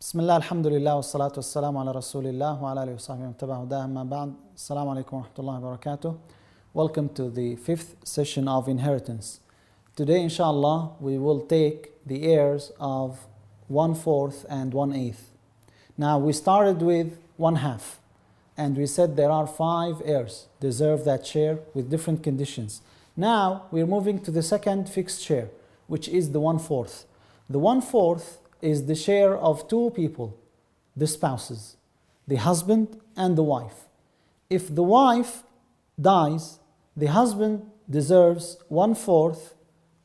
بسم الله الحمد لله والصلاة والسلام على رسول الله وعلى آله وصحبه ومن تبعه هداه أما بعد. Assalamu alaikum wa rahmatullahi wa barakatuh. Welcome to the fifth session of inheritance. Today, inshallah, we will take the heirs of 1/4 and 1/8. Now, we started with 1/2, and we said there are 5 heirs deserve that share with different conditions. Now, we're moving to the second fixed share, which is the 1/4. The 1/4 is the share of 2 people, the spouses, the husband and the wife. If the wife dies, the husband deserves 1/4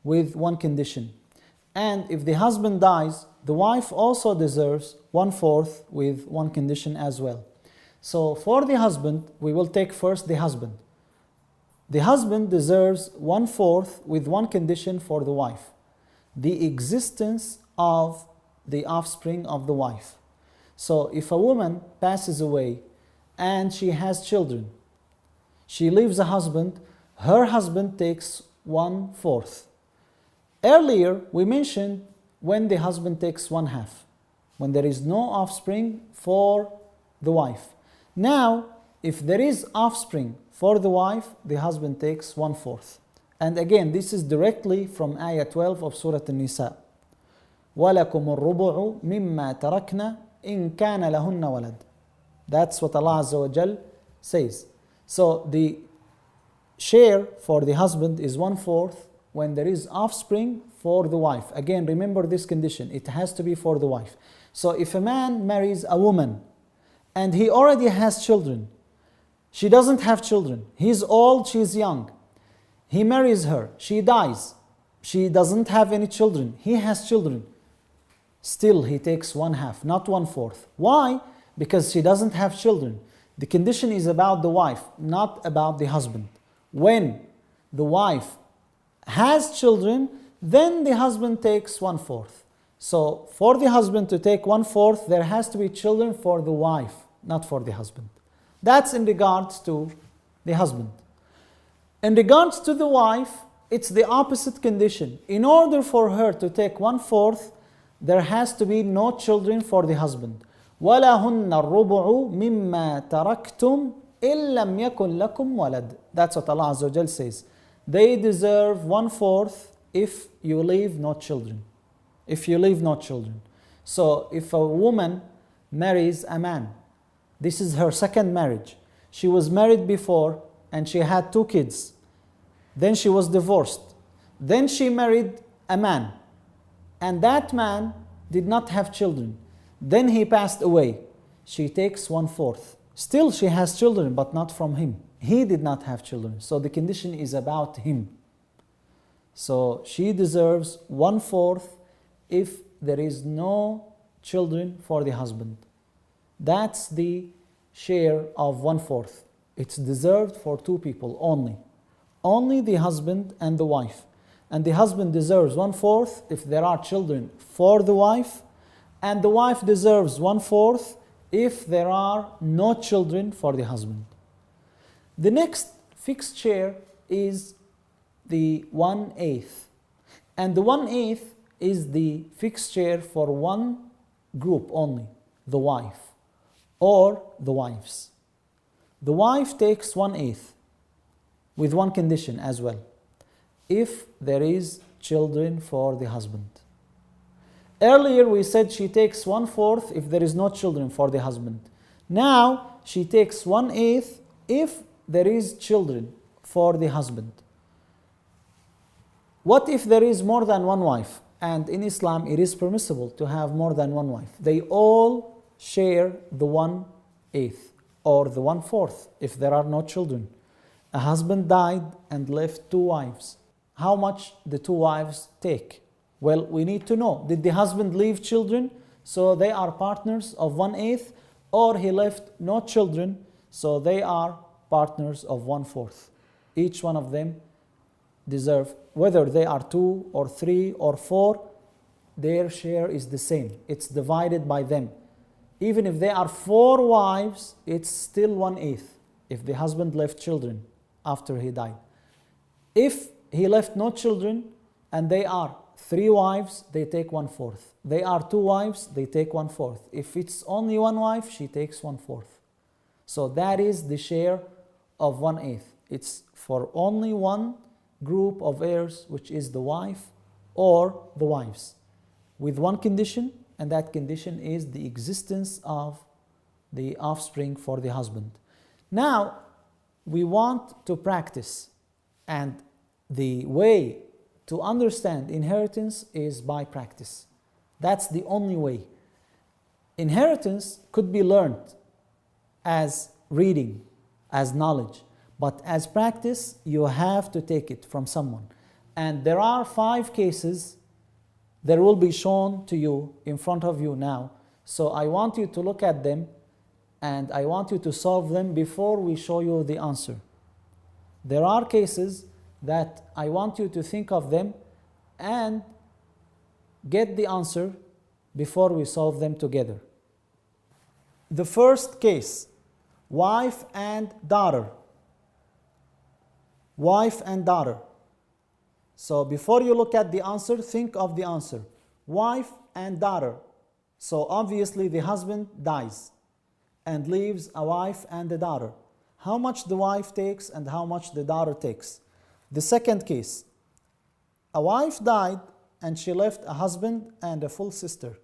with one condition. And if the husband dies, the wife also deserves 1/4 with one condition as well. So for the husband, we will take first the husband. The husband deserves 1/4 with one condition for the wife: the existence of the offspring of the wife. So if a woman passes away and she has children, she leaves a husband, her husband takes 1/4. Earlier we mentioned when the husband takes 1/2, when there is no offspring for the wife. Now, if there is offspring for the wife, the husband takes 1/4. And again, this is directly from Ayah 12 of Surah An-Nisa. وَلَكُمُ الرُّبُعُ مِمَّا تَرَكْنَا إِن كَانَ لَهُنَّ وَلَدٌ. That's what Allah Azza wa Jal says. So the share for the husband is 1/4 when there is offspring for the wife. Again, remember this condition: it has to be for the wife. So if a man marries a woman and he already has children, she doesn't have children, he's old, she's young, he marries her, she dies, she doesn't have any children, he has children, still he takes 1/2, not 1/4. Why? Because she doesn't have children. The condition is about the wife, not about the husband. When the wife has children, then the husband takes 1/4. So for the husband to take 1/4, there has to be children for the wife, not for the husband. That's in regards to the husband. In regards to the wife, it's the opposite condition. In order for her to take 1/4, there has to be no children for the husband. وَلَهُنَّ الرُّبُعُ مِمَّا تَرَكْتُمْ إِن لَمْ يَكُنْ لَكُمْ وَلَدٌ. That's what Allah Azza wa Jal says. They deserve 1/4 if you leave no children. If you leave no children. So if a woman marries a man, this is her second marriage. She was married before and she had 2 kids. Then she was divorced. Then she married a man, and that man did not have children. Then he passed away. She takes 1/4. Still she has children, but not from him. He did not have children. So the condition is about him. So she deserves 1/4 if there is no children for the husband. That's the share of 1/4. It's deserved for 2 people only. Only the husband and the wife. And the husband deserves 1/4 if there are children for the wife, and the wife deserves 1/4 if there are no children for the husband. The next fixed share is the 1/8. And the 1/8 is the fixed share for one group only, the wife or the wives. The wife takes 1/8 with one condition as well: if there is children for the husband. Earlier we said she takes 1/4 if there is no children for the husband. Now she takes 1/8 if there is children for the husband. What if there is more than one wife? And in Islam it is permissible to have more than one wife. They all share the 1/8 or the 1/4 if there are no children. A husband died and left 2 wives. How much the 2 wives take? Well, we need to know. Did the husband leave children, so they are partners of 1/8, or he left no children, so they are partners of 1/4? Each one of them deserve, whether they are 2 or 3 or 4, their share is the same. It's divided by them. Even if they are 4 wives, it's still 1/8 if the husband left children after he died. If he left no children and they are 3 wives, they take 1/4. They are 2 wives, they take 1/4. If it's only 1 wife, she takes 1/4. So that is the share of 1/8. It's for only one group of heirs, which is the wife or the wives, with one condition, and that condition is the existence of the offspring for the husband. Now, we want to practice, and the way to understand inheritance is by practice. That's the only way. Inheritance could be learned as reading, as knowledge, but as practice, you have to take it from someone. And there are 5 cases that will be shown to you in front of you now. So I want you to look at them, and I want you to solve them before we show you the answer. There are cases that I want you to think of them and get the answer before we solve them together. The first case, wife and daughter. Wife and daughter. So before you look at the answer, think of the answer. Wife and daughter. So obviously the husband dies and leaves a wife and a daughter. How much the wife takes and how much the daughter takes. The second case, a wife died and she left a husband and a full sister.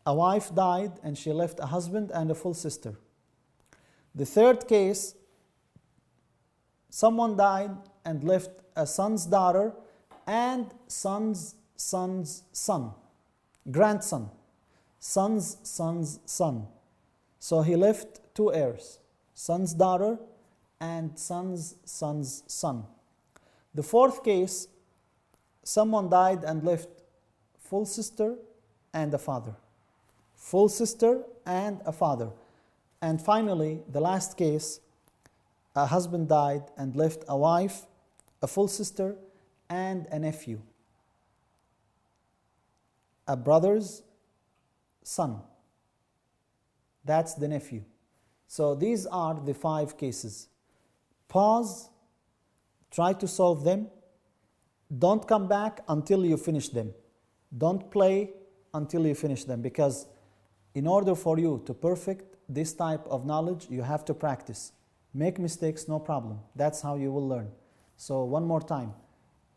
A wife died and she left a husband and a full sister. The third case, someone died and left a son's daughter and son's son, grandson, son's son. So he left 2 heirs, son's daughter and son's son. The fourth case, someone died and left full sister and a father. Full sister and a father. And finally, the last case, a husband died and left a wife, a full sister, and a nephew. A brother's son. That's the nephew. So these are the 5 cases. Pause, try to solve them. Don't come back until you finish them. Don't play until you finish them, because in order for you to perfect this type of knowledge, you have to practice. Make mistakes, no problem. That's how you will learn. So one more time.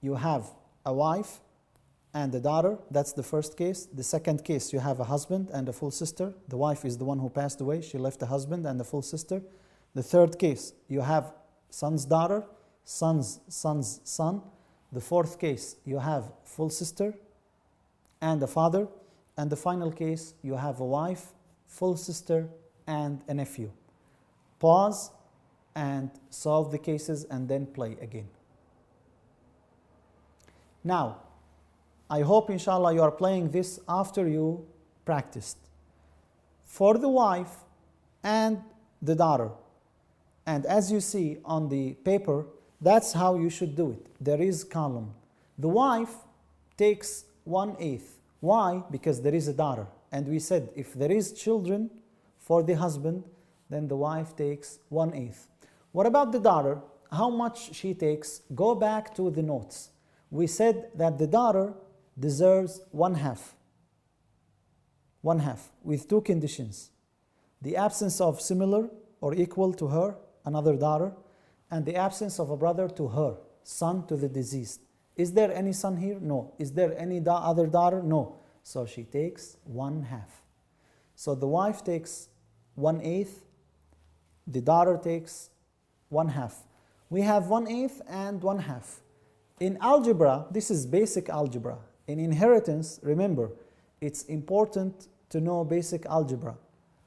You have a wife and a daughter. That's the first case. The second case, you have a husband and a full sister. The wife is the one who passed away. She left a husband and a full sister. The third case, you have son's daughter, son's son. The fourth case, you have full sister and a father. And the final case, you have a wife, full sister, and a nephew. Pause and solve the cases and then play again. Now, I hope inshallah you are playing this after you practiced. For the wife and the daughter, and as you see on the paper, that's how you should do it. There is column. The wife takes 1/8. Why? Because there is a daughter. And we said if there is children for the husband, then the wife takes 1/8. What about the daughter? How much she takes? Go back to the notes. We said that the daughter deserves 1/2. 1/2 with 2 conditions. The absence of similar or equal to her, another daughter, and the absence of a brother to her, son to the deceased. Is there any son here? No. Is there any other daughter? No. So she takes 1/2. So the wife takes 1/8. The daughter takes 1/2. We have 1/8 and 1/2. In algebra, this is basic algebra. In inheritance, remember, it's important to know basic algebra.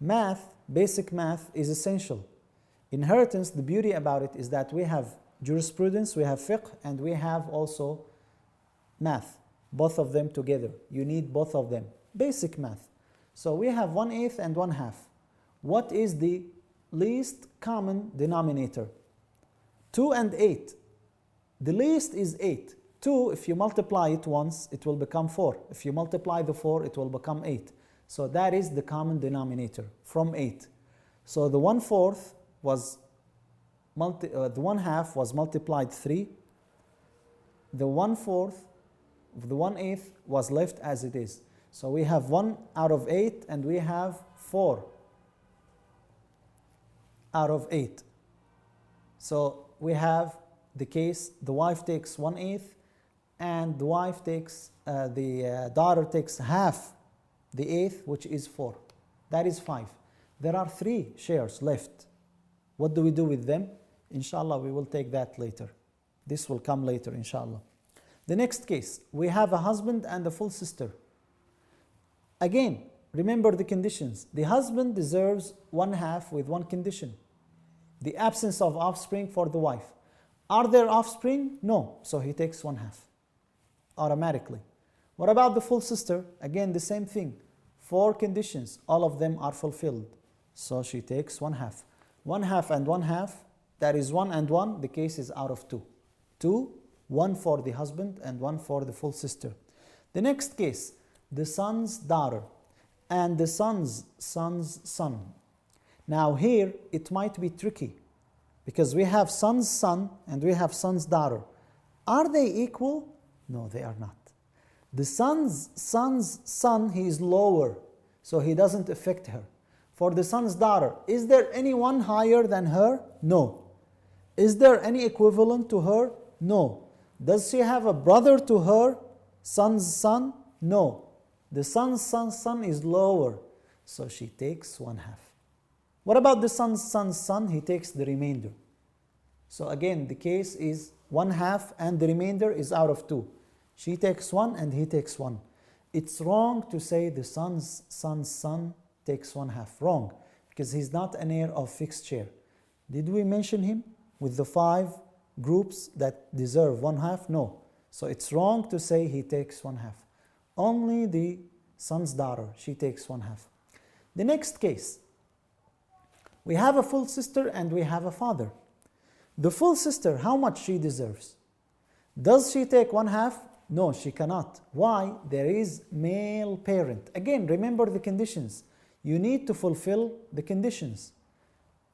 Math, basic math is essential. Inheritance, the beauty about it is that we have jurisprudence, we have fiqh, and we have also math, both of them together. You need both of them. Basic math. So we have 1/8 and 1/2. What is the least common denominator? 2 and 8. The least is 8. 2, if you multiply it once, it will become 4. If you multiply the 4, it will become 8. So that is the common denominator from 8. So the 1/4 was the 1/2 was multiplied 3. The 1/4 The 1/8 was left as it is. So we have 1 out of 8 and we have 4 out of 8. So we have the case, the wife takes 1/8 and the wife takes, the daughter takes half the 8th, which is 4. That is 5. There are 3 shares left. What do we do with them? Inshallah, we will take that later. This will come later, inshallah. The next case, we have a husband and a full sister. Again, remember the conditions. The husband deserves 1/2 with one condition: the absence of offspring for the wife. Are there offspring? No. So he takes 1/2 automatically. What about the full sister? Again, the same thing. 4 conditions. All of them are fulfilled. So she takes 1/2. 1/2 and 1/2, that is 1 and 1. The case is out of 2. 2, 1 for the husband and 1 for the full sister. The next case, the son's daughter and the son's son. Now here it might be tricky because we have son's son and we have son's daughter. Are they equal? No, they are not. The son's son, he is lower, so he doesn't affect her. For the son's daughter, is there anyone higher than her? No. Is there any equivalent to her? No. Does she have a brother to her son's son? No. The son's son is lower, so she takes 1/2. What about the son's son? He takes the remainder. So again, the case is 1/2 and the remainder is out of 2. She takes 1 and he takes 1. It's wrong to say the son's son takes 1/2. Wrong, because he's not an heir of fixed share. Did we mention him with the 5 groups that deserve 1/2? No. So it's wrong to say he takes 1/2. Only the son's daughter, she takes 1/2. The next case, we have a full sister and we have a father. The full sister, how much she deserves? Does she take 1/2? No, she cannot. Why? There is male parent. Again, remember the conditions. You need to fulfill the conditions.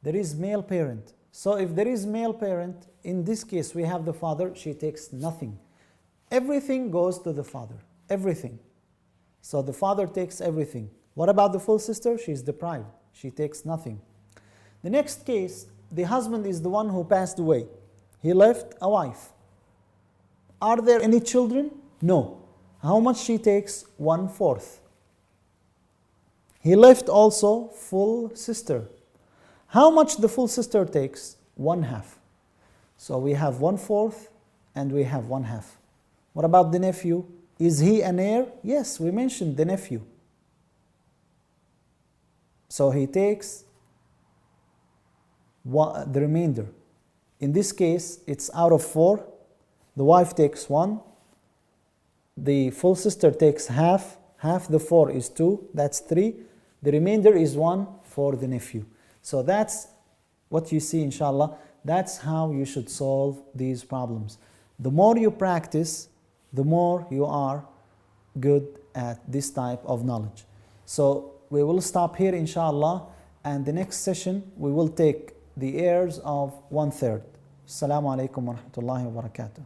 There is male parent. So if there is male parent, in this case we have the father, she takes nothing. Everything goes to the father. Everything. So the father takes everything. What about the full sister? She is deprived. She takes nothing. The next case, the husband is the one who passed away. He left a wife. Are there any children? No. How much she takes? 1/4. He left also full sister. How much the full sister takes? 1/2. So we have 1/4 and we have 1/2. What about the nephew? Is he an heir? Yes, we mentioned the nephew. So he takes the remainder. In this case, it's out of 4. The wife takes 1. The full sister takes half. Half the 4 is 2. That's 3. The remainder is 1 for the nephew. So that's what you see, inshallah. That's how you should solve these problems. The more you practice, the more you are good at this type of knowledge. So we will stop here, inshallah, and the next session we will take the heirs of 1/3. Assalamu alaikum wa rahmatullahi wa barakatuh.